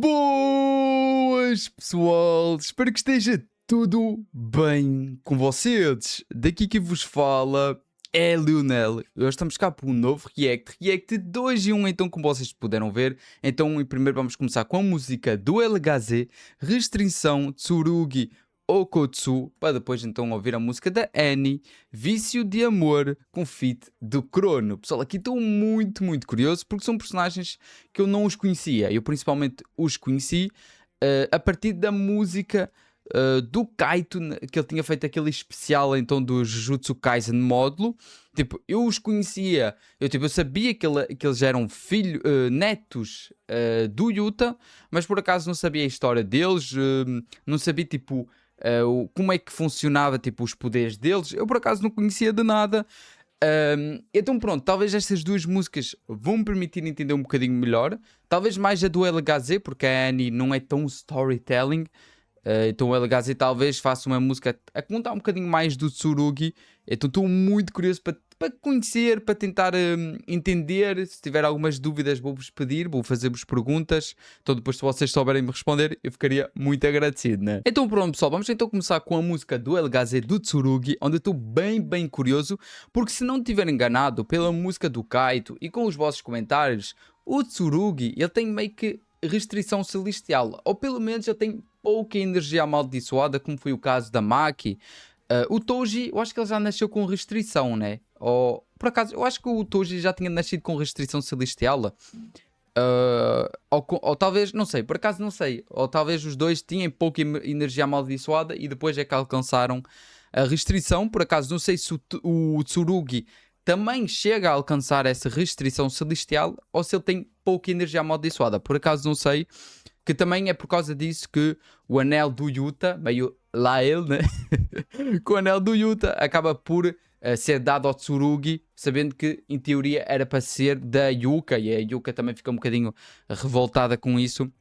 Boas, pessoal! Espero que esteja tudo bem com vocês. Daqui que vos fala é Lionel. Hoje estamos cá para um novo React 2 em 1, então como vocês puderam ver. Então, primeiro vamos começar com a música do LHZ, Restrição, Tsurugi Okotsu, para depois então ouvir a música da Annie, Vício de Amor, com feat do Crono. Pessoal, aqui estou muito curioso, porque são personagens que eu não os conhecia. Eu principalmente os conheci a partir da música do Kaito, que ele tinha feito aquele especial então do Jujutsu Kaisen módulo. Tipo, eu os conhecia, eu sabia que eles eram netos do Yuta, mas por acaso não sabia a história deles, não sabia tipo como é que funcionava tipo os poderes deles. Eu por acaso não conhecia de nada. Então pronto, talvez estas duas músicas vão me permitir entender um bocadinho melhor. Talvez mais a do LHZ, porque a Annie não é tão storytelling. Então o LHZ talvez faça uma música a contar um bocadinho mais do Tsurugi. Então estou muito curioso para conhecer, para tentar entender. Se tiver algumas dúvidas vou-vos pedir, vou fazer-vos perguntas. Então depois se vocês souberem me responder, eu ficaria muito agradecido, né? Então pronto pessoal, vamos então começar com a música do LHZ do Tsurugi, onde eu estou bem curioso, porque se não estiver enganado pela música do Kaito e com os vossos comentários, o Tsurugi, ele tem meio que restrição celestial, ou pelo menos ele tem pouca energia amaldiçoada, como foi o caso da Maki. O Toji, eu acho que ele já nasceu com restrição, né? Ou, por acaso, eu acho que o Toji já tinha nascido com restrição celestial. Ou talvez, não sei, por acaso não sei. Ou talvez os dois tinham pouca energia amaldiçoada e depois é que alcançaram a restrição. Por acaso, não sei se o Tsurugi também chega a alcançar essa restrição celestial ou se ele tem pouca energia amaldiçoada. Por acaso não sei. Que também é por causa disso que o anel do Yuta, meio lá ele, né? Que o anel do Yuta acaba por ser dado ao Tsurugi, sabendo que em teoria era para ser da Yuka, e a Yuka também fica um bocadinho revoltada com isso.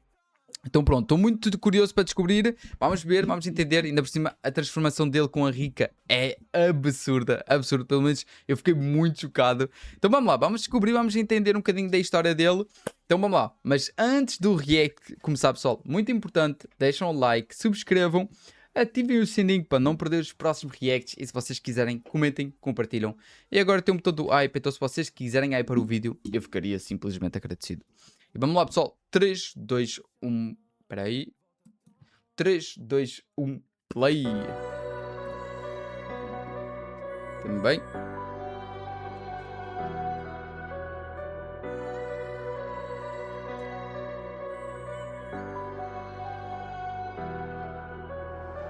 Então pronto, estou muito curioso para descobrir. Vamos ver, vamos entender. Ainda por cima a transformação dele com a Rika é absurda, pelo menos eu fiquei muito chocado. Então vamos lá, vamos descobrir, vamos entender um bocadinho da história dele. Então vamos lá, mas antes do react começar pessoal, muito importante, deixem o like, subscrevam, ativem o sininho para não perder os próximos reacts e se vocês quiserem, comentem, compartilham. E agora tem um botão do hype, então se vocês quiserem hype para o vídeo, eu ficaria simplesmente agradecido. E vamos lá pessoal, 3, 2, 1, espera aí, 3, 2, 1, play. Tudo bem?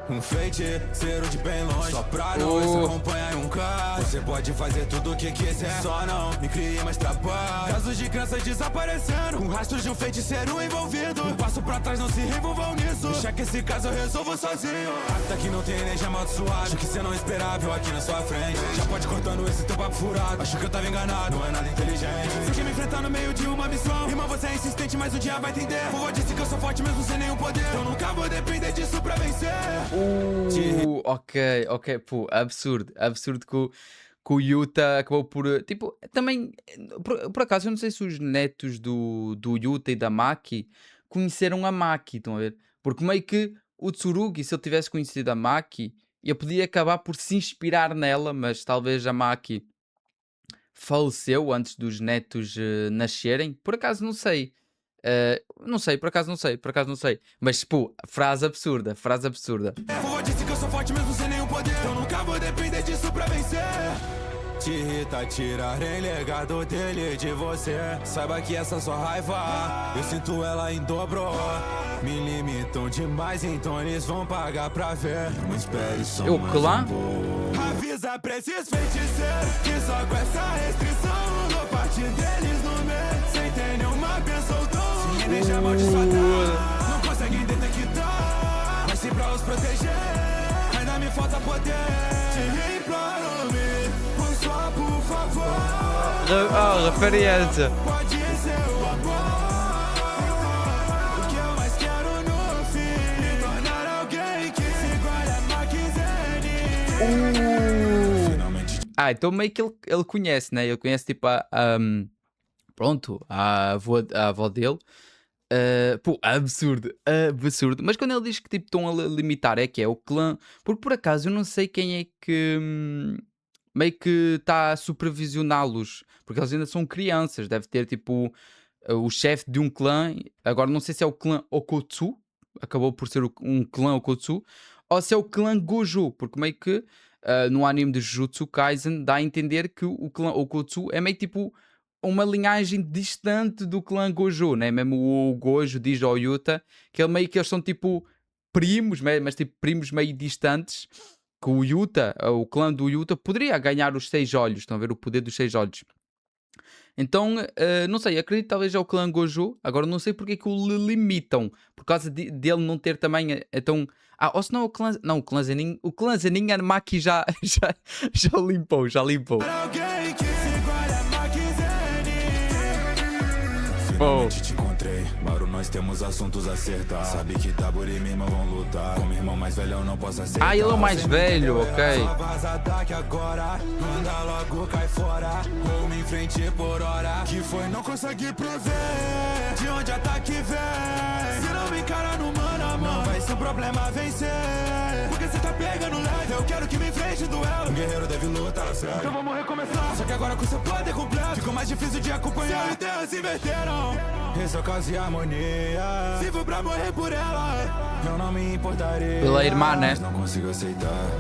Um feiticeiro de bem longe, só pra nos acompanhar em um carro. Você pode fazer tudo o que quiser, só não me crie mais trabalho. Casos de crianças desaparecendo, com rastros de um feiticeiro envolvido. Um passo pra trás, não se envolvam nisso. Deixa que esse caso eu resolvo sozinho. Acta que não tem energia amaldiçoada, acho que você não esperava eu aqui na sua frente. Já pode cortando esse teu papo furado, acho que eu tava enganado, não é nada inteligente. Você quer me enfrentar no meio de uma missão, irmão, você é insistente, mas um dia vai entender. Vovô disse que eu sou forte mesmo sem nenhum poder, eu nunca vou depender disso pra vencer. Ok, pô, absurdo que o Yuta acabou por, tipo, também, por acaso, eu não sei se os netos do Yuta e da Maki conheceram a Maki, estão a ver? Porque meio que o Tsurugi, se ele tivesse conhecido a Maki, ele podia acabar por se inspirar nela, mas talvez a Maki faleceu antes dos netos nascerem, por acaso não sei. Não sei, por acaso não sei. Mas, pô, frase absurda. Vovô disse que eu sou forte mesmo sem nenhum poder, eu nunca vou depender disso pra vencer. Te irrita tirarem legado dele de você. Saiba que essa sua raiva, eu sinto ela em dobro. Me limitam demais, então eles vão pagar pra ver. Não espere só Eu mais que lá? Avisa pra esses feiticeiros que só com essa restrição vou parte deles no meio, sem ter nenhuma bênção ou dom. Energia amaldiçoada, não conseguem detectar, mas sim pra os proteger, ainda me falta poder. Te imploro, me só por favor. Referência. Pode ser o amor, o que eu mais quero no fim, me tornar alguém que se iguale a Maki Zen. Então meio que ele conhece, né? Ele conhece tipo pronto, a avó dele. Pô, absurdo, absurdo. Mas quando ele diz que tipo, estão a limitar, é que é o clã. Porque por acaso eu não sei quem é que meio que está a supervisioná-los. Porque eles ainda são crianças. Deve ter tipo o chefe de um clã. Agora não sei se é o clã Okotsu. Acabou por ser um clã Okotsu. Ou se é o clã Gojo. Porque meio que no anime de Jujutsu Kaisen dá a entender que o clã Okotsu é meio tipo uma linhagem distante do clã Gojo, né? Mesmo o Gojo diz ao Yuta que ele meio que eles são tipo primos, mas tipo primos meio distantes. Que o Yuta, o clã do Yuta, poderia ganhar os 6 olhos. Estão a ver o poder dos 6 olhos. Então, não sei, acredito que talvez é o clã Gojo. Agora não sei porque é que o limitam. Por causa dele não ter também. Então. Ou se não o clã. Não, o clã Zenin. O clã Zenin Armaki já limpou, já limpou. Alguém que se iguale a Makizenin. Pô. Finalmente te encontrei, Maru, nós temos assuntos a acertar. Sabe que Dabura e minha irmã vão lutar. Como irmão mais velho eu não posso aceitar. Ele é o mais velho, ok. Só vaza daqui agora, manda logo, cai fora. Ou me enfrente por hora. Que foi, não consegui prever de onde ataque vem. Se não me encara no mano a mano, não vai ser um problema vencer. Porque cê tá pegando leve, eu quero que me enfrente duelo. Um guerreiro deve lutar a sério, então vamos recomeçar. Só que agora com seu poder completo ficou mais difícil de acompanhar. Céu e terra se inverteram, esse é o caos e harmonia. Se for pra morrer por ela, eu não me importaria. Pela irmã, né? Mas não consigo aceitar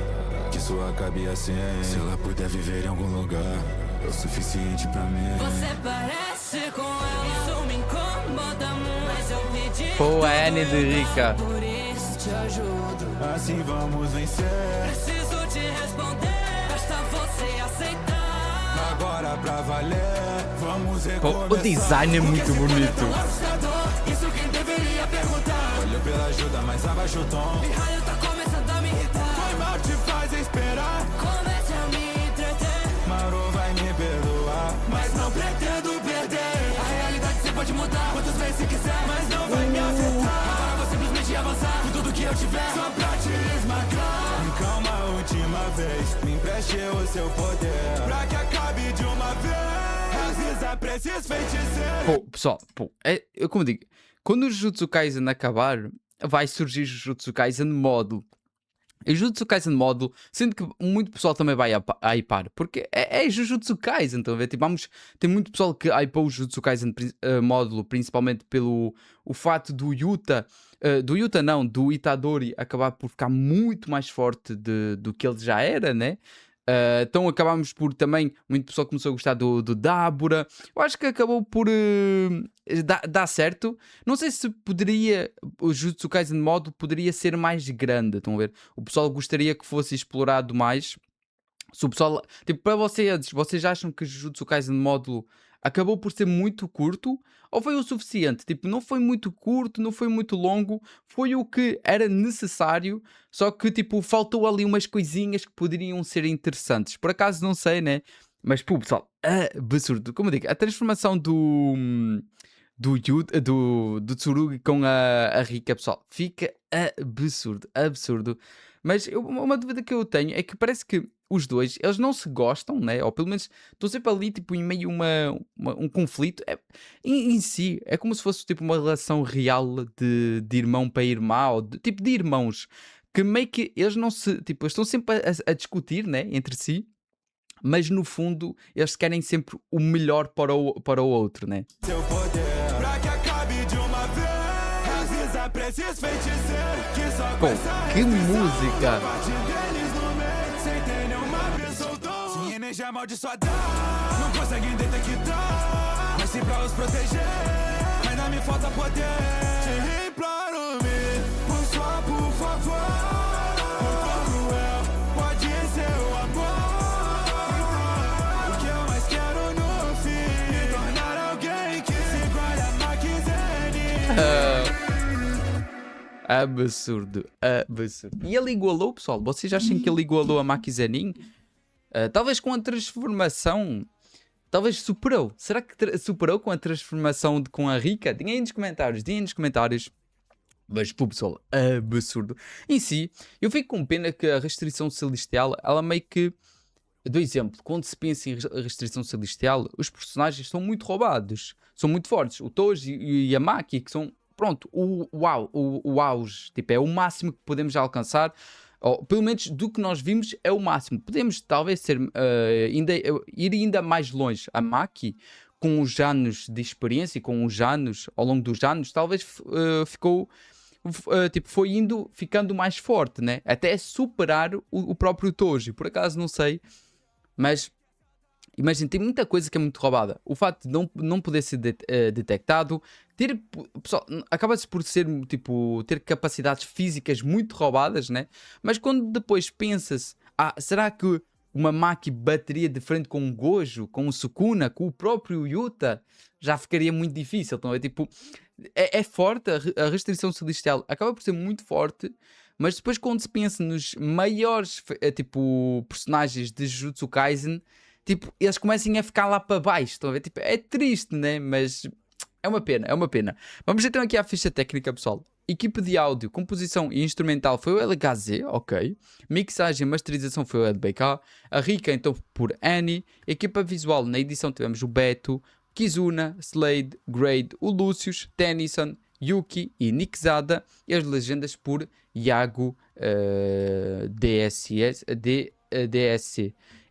que isso acabe assim. Se ela puder viver em algum lugar, é o suficiente pra mim. Você parece com ela, isso me incomoda muito. Mas eu pedi Pô, a Anne de Rika. por isso te ajudo. Assim vamos vencer. Preciso te responder, basta você aceitar. Agora pra valer, vamos recomeçar. Pô, o design é muito bonito. Isso quem deveria perguntar. Olho pela ajuda, mas abaixa o tom. E raio tá começando a me irritar. Foi mal, te faz esperar. Comece a me entreter, Maru vai me perdoar, mas não pretendo perder. a realidade você pode mudar Quantas vezes se quiser, mas não vai me afetar. agora vou simplesmente avançar com tudo que eu tiver. Só pra te esmagar. Calma, a última vez, me empreste o seu poder. Pra que acabe de uma vez. Avisa pra esses feiticeiros. Pô, pessoal, pô, como eu digo, quando o Jujutsu Kaisen acabar, vai surgir Jujutsu Kaisen Módulo. E Jujutsu Kaisen Módulo, sendo que muito pessoal também vai hypar, porque é Jujutsu Kaisen, estão a ver? Tipo, tem muito pessoal que hypou o Jujutsu Kaisen Módulo, principalmente pelo o fato do Yuta, do Itadori acabar por ficar muito mais forte do que ele já era, né? Então acabámos por também, muito pessoal começou a gostar do Dabura. Eu acho que acabou por dar certo. Não sei se poderia, o Jujutsu Kaisen Módulo poderia ser mais grande, estão a ver? O pessoal gostaria que fosse explorado mais. Se o pessoal, tipo, para vocês acham que o Jujutsu Kaisen Módulo acabou por ser muito curto ou foi o suficiente? Tipo, não foi muito curto, não foi muito longo, foi o que era necessário, só que tipo, faltou ali umas coisinhas que poderiam ser interessantes. Por acaso não sei, né? Mas pô, pessoal, absurdo. Como eu digo, a transformação do Tsurugi com a Rika, pessoal, fica absurdo, absurdo. Mas uma dúvida que eu tenho é que parece que os dois, eles não se gostam, né? Ou pelo menos estão sempre ali, tipo, em meio a um conflito. Em si, é como se fosse, tipo, uma relação real de irmão para irmã, ou tipo, de irmãos. Que meio que eles não se... Tipo, eles estão sempre a discutir, né? Entre si. Mas, no fundo, eles querem sempre o melhor para o outro, né? Seu poder, pra que acabe de uma vez. Avisa pra esses feiticeiros que só Pô, com essa que restrição música! a parte deles no meio, sem ter nenhuma bênção ou dom. Sem energia amaldiçoada, não conseguem detectar. Mas sim pra os proteger, ainda me falta poder. Te imploro-me, por favor. O quão cruel pode ser o amor. O que eu mais quero no fim, me tornar alguém que se iguale a Makizenin. Absurdo, absurdo. E ele igualou, pessoal? Vocês acham que ele igualou a Maki Zenin? Talvez com a transformação. Talvez superou. Será que superou com a transformação com a Rika? Digam aí nos comentários. Mas, pô, pessoal, absurdo. Em si, eu fico com pena que a restrição celestial, ela meio que... Do exemplo, quando se pensa em restrição celestial, os personagens são muito roubados. São muito fortes. O Toji e a Maki, que são pronto, o auge, tipo, é o máximo que podemos alcançar, ou pelo menos do que nós vimos é o máximo. Podemos talvez ir ainda mais longe. A Maki, com os anos de experiência e com os anos, ao longo dos anos, talvez foi ficando mais forte, né? Até superar o próprio Toji. Por acaso não sei, mas imagina, tem muita coisa que é muito roubada. O facto de não poder ser detectado, pessoal, acaba-se por ser, tipo, ter capacidades físicas muito roubadas, né? Mas quando depois pensa-se, será que uma Maki bateria de frente com um Gojo, com um Sukuna, com o próprio Yuta? Já ficaria muito difícil. Então é tipo, é forte, a restrição celestial acaba por ser muito forte, mas depois quando se pensa nos maiores, tipo, personagens de Jujutsu Kaisen, tipo, eles começam a ficar lá para baixo, estão a ver? Tipo, é triste, né? Mas é uma pena, é uma pena. Vamos então aqui à ficha técnica, pessoal. Equipe de áudio, composição e instrumental foi o LHZ, ok. Mixagem e masterização foi o LBK. A Rika, então, por Annie. Equipa visual, na edição tivemos o Beto, Kizuna, Slade, Grade, o Lucius, Tennyson, Yuki e Nikzada. E as legendas por Iago DSC.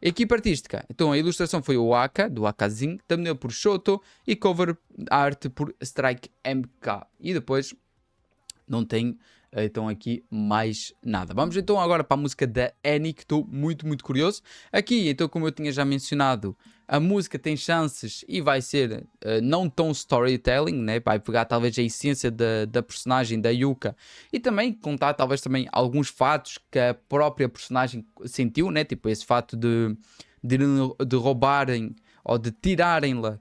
Equipa artística, então a ilustração foi o Aka, do Akazin, thumbnail por Shoto e cover art por Strike MK. E depois não tem então aqui mais nada. Vamos então agora para a música da Annie, que estou muito, muito curioso. Aqui, então, como eu tinha já mencionado, a música tem chances e vai ser não tão storytelling, né? Vai pegar talvez a essência da personagem da Yuka e também contar talvez também alguns fatos que a própria personagem sentiu, né? Tipo esse fato de roubarem ou de tirarem-la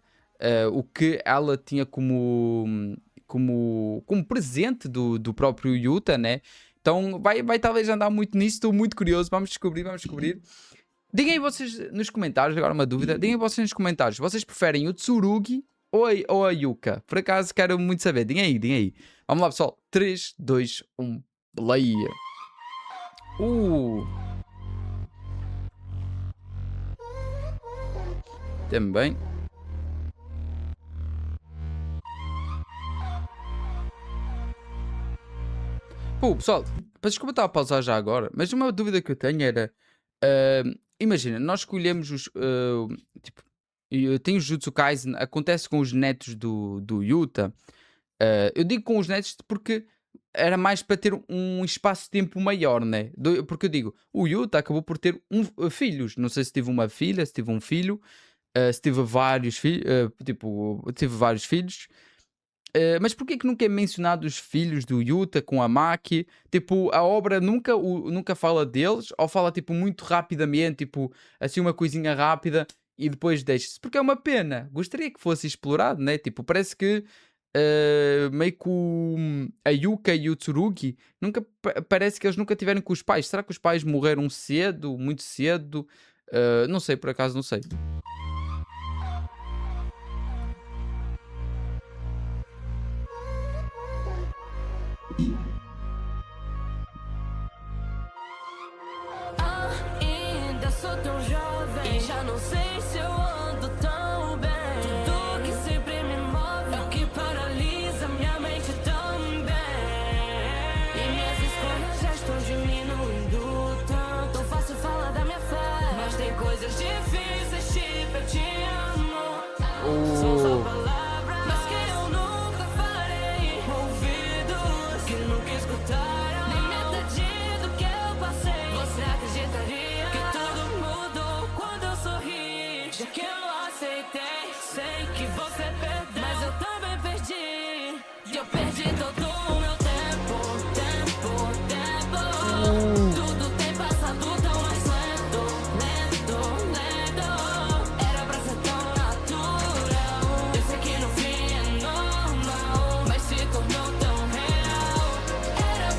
o que ela tinha como presente do próprio Yuta, né? Então vai talvez andar muito nisso, estou muito curioso, vamos descobrir. Digam aí vocês nos comentários, agora uma dúvida, digam aí vocês nos comentários, vocês preferem o Tsurugi ou a Yuka? Por acaso quero muito saber, digam aí. Vamos lá, pessoal, 3, 2, 1, play! Também. Pô, pessoal, desculpa estar a pausar já agora, mas uma dúvida que eu tenho era... imagina, nós escolhemos os... tipo, tem o Jujutsu Kaisen, acontece com os netos do Yuta. Eu digo com os netos porque era mais para ter um espaço de tempo maior, né? Porque eu digo, o Yuta acabou por ter filhos. Não sei se tive uma filha, se tive um filho, se tive vários filhos, tive vários filhos. Mas porquê que nunca é mencionado os filhos do Yuta com a Maki? Tipo, a obra nunca fala deles, ou fala tipo muito rapidamente, tipo assim uma coisinha rápida e depois deixa-se. Porque é uma pena. Gostaria que fosse explorado, né? Tipo, parece que meio que a Yuka e o Tsurugi parece que eles nunca tiveram com os pais. Será que os pais morreram cedo, muito cedo? Não sei, por acaso não sei. Ainda sou tão jovem e já não sei se eu ando tão bem. Tudo que sempre me move é o que paralisa minha mente também. E minhas escolhas já estão diminuindo tanto. Fácil falar da minha fé, mas tem coisas difíceis, tipo eu te amo. São só palavras, mas que eu nunca farei. Ouvidos que nunca escutaram nem metade do que eu passei. Você acreditaria que tudo mudou quando eu sorri? Já que eu aceitei, sei que você perdeu, mas eu também perdi. E eu perdi todo o meu tempo. Tudo tem passado tão mais lento. Era pra ser tão natural. Eu sei que no fim é normal, mas se tornou tão real. Era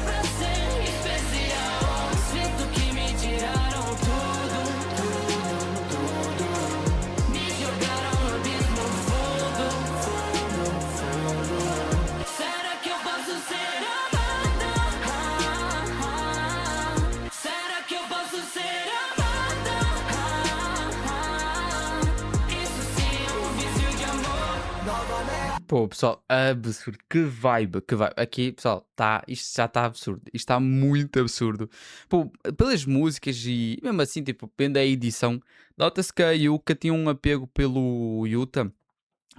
Pô, pessoal, absurdo. Que vibe, que vibe. Aqui, pessoal, isto já está absurdo. Isto está muito absurdo. Pô, pelas músicas e mesmo assim, tipo, vendo a edição, nota-se que a Yuka tinha um apego pelo Yuta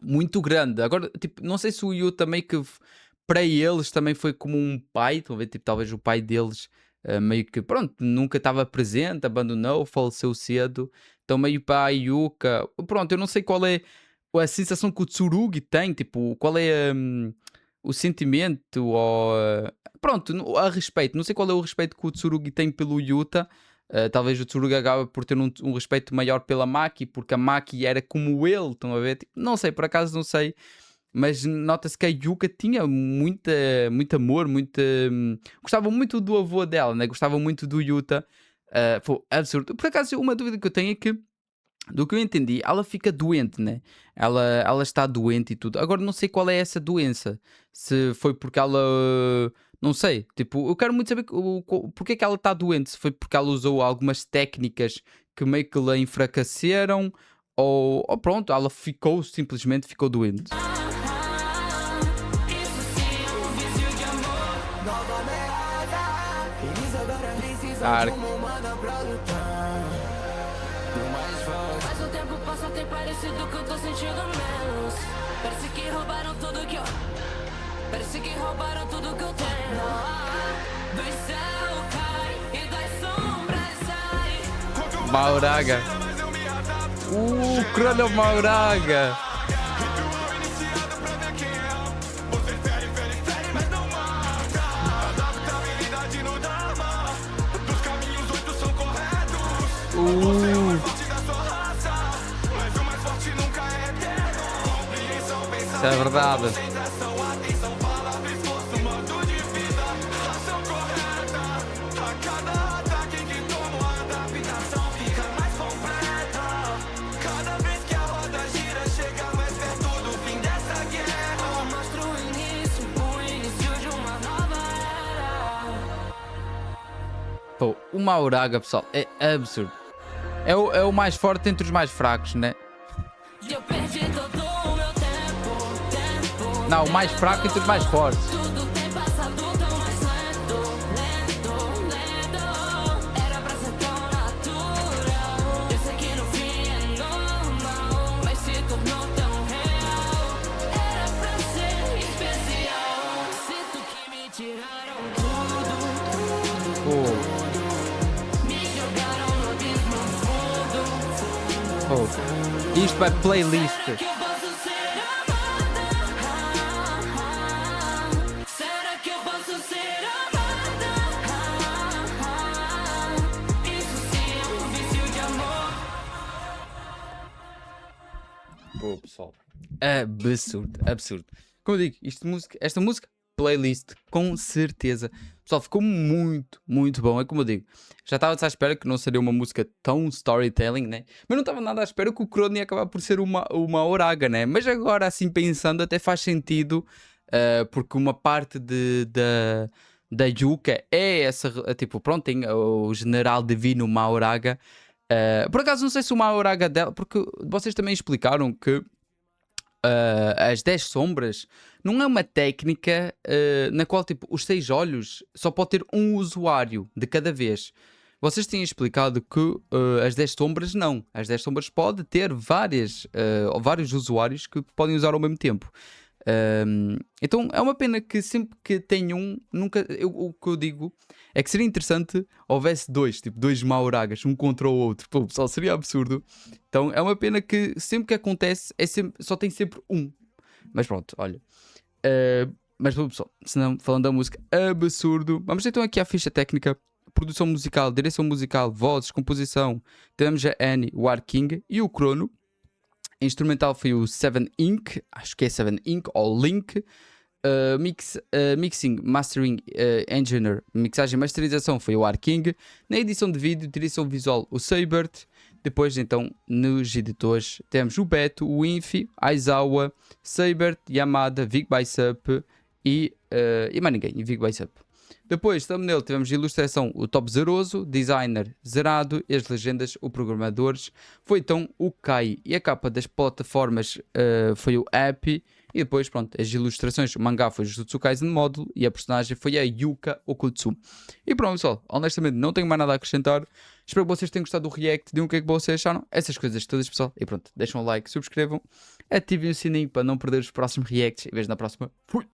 muito grande. Agora, tipo, não sei se o Yuta meio que para eles também foi como um pai. Estão a ver, tipo, talvez o pai deles meio que, pronto, nunca estava presente, abandonou, faleceu cedo. Então, meio para a Yuka, pronto, eu não sei qual é a sensação que o Tsurugi tem, tipo, qual é o sentimento ou pronto, a respeito, não sei qual é o respeito que o Tsurugi tem pelo Yuta. Talvez o Tsurugi acaba por ter um respeito maior pela Maki, porque a Maki era como ele, estão a ver? Tipo, não sei, por acaso não sei, mas nota-se que a Yuka tinha muito amor, gostava muito do avô dela, né? Gostava muito do Yuta. Foi absurdo. Por acaso, uma dúvida que eu tenho é que, do que eu entendi, ela fica doente, né? Ela está doente e tudo. Agora não sei qual é essa doença. Se foi porque ela. Não sei. Tipo, eu quero muito saber porque é que ela está doente. Se foi porque ela usou algumas técnicas que meio que la enfraqueceram. Ou pronto, ela simplesmente ficou doente. Isso sim é um vício de amor. Nova ameaça. Eles agora precisam de uma humana pra lutar. Mas o tempo passa, tem parecido que eu tô sentindo menos. Parece que roubaram tudo que eu. Parece que roubaram tudo que eu tenho. Do céu cai e das sombras sai. Mauraga. Crono Mauraga. Isso é verdade. Mostra o início de uma nova era. Pô, o Mauraga, pessoal, é absurdo. É o mais forte entre os mais fracos, né? Eu perdi todo o meu tempo. Não, o mais fraco entre os mais fortes. Tudo tem passado tão mais lento. Era pra ser tão natural. Eu sei que no fim é normal, mas se tornou tão real. Era pra ser especial. Sinto que me tiraram tudo. Pô, Me jogaram no abismo fundo. pô. Isto é playlist. Que eu posso ser amada? Será que eu posso ser amada? Isso sim é um vício de amor. Pô, pessoal. Absurdo. Como eu digo, esta música, playlist, com certeza. Pessoal, ficou muito bom. É como eu digo, já estava à espera que não seria uma música tão storytelling, né? Mas não estava nada à espera que o Crono ia acabar por ser uma Oraga, né? Mas agora, assim pensando, até faz sentido, porque uma parte da Yuka é essa, tipo, pronto, tem o general divino Mauraga. Por acaso, não sei se o Mauraga dela, porque vocês também explicaram que as 10 sombras não é uma técnica na qual tipo, os 6 olhos só pode ter um usuário de cada vez. Vocês tinham explicado que as 10 sombras não. As 10 sombras pode ter vários usuários que podem usar ao mesmo tempo. Então é uma pena que sempre que tem o que eu digo é que seria interessante houvesse dois Mauragas, um contra o outro. Pô, pessoal, seria absurdo. Então é uma pena que sempre que acontece só tem sempre um. Mas pronto, olha. Mas pessoal, senão, falando da música, absurdo. Vamos então aqui à ficha técnica. Produção musical, direção musical, vozes, composição. Temos a Annie, o King e o Crono. Instrumental foi o 7 Inc. Acho que é 7 Inc. ou Link. Mixing, Mastering, Engineer, mixagem e masterização foi o King. Na edição de vídeo, direção visual, o Seibert. Depois, então, nos editores, temos o Beto, o Infi, Aizawa, Seibert, Yamada, Vic Bicep e mais ninguém, e Big Base Up. Depois, thumbnail, tivemos ilustração, o Top Zeroso, designer Zerado, e as legendas, o programadores, foi então o Kai. E a capa das plataformas foi o Happy. E depois, pronto, as ilustrações, o mangá foi Jujutsu Kaisen módulo e a personagem foi a Yuka Okutsu. E pronto, pessoal, honestamente não tenho mais nada a acrescentar. Espero que vocês tenham gostado do react, digam o que é que vocês acharam. Essas coisas todas, pessoal. E pronto, deixem um like, subscrevam, ativem o sininho para não perder os próximos reacts. E vejo na próxima. Fui!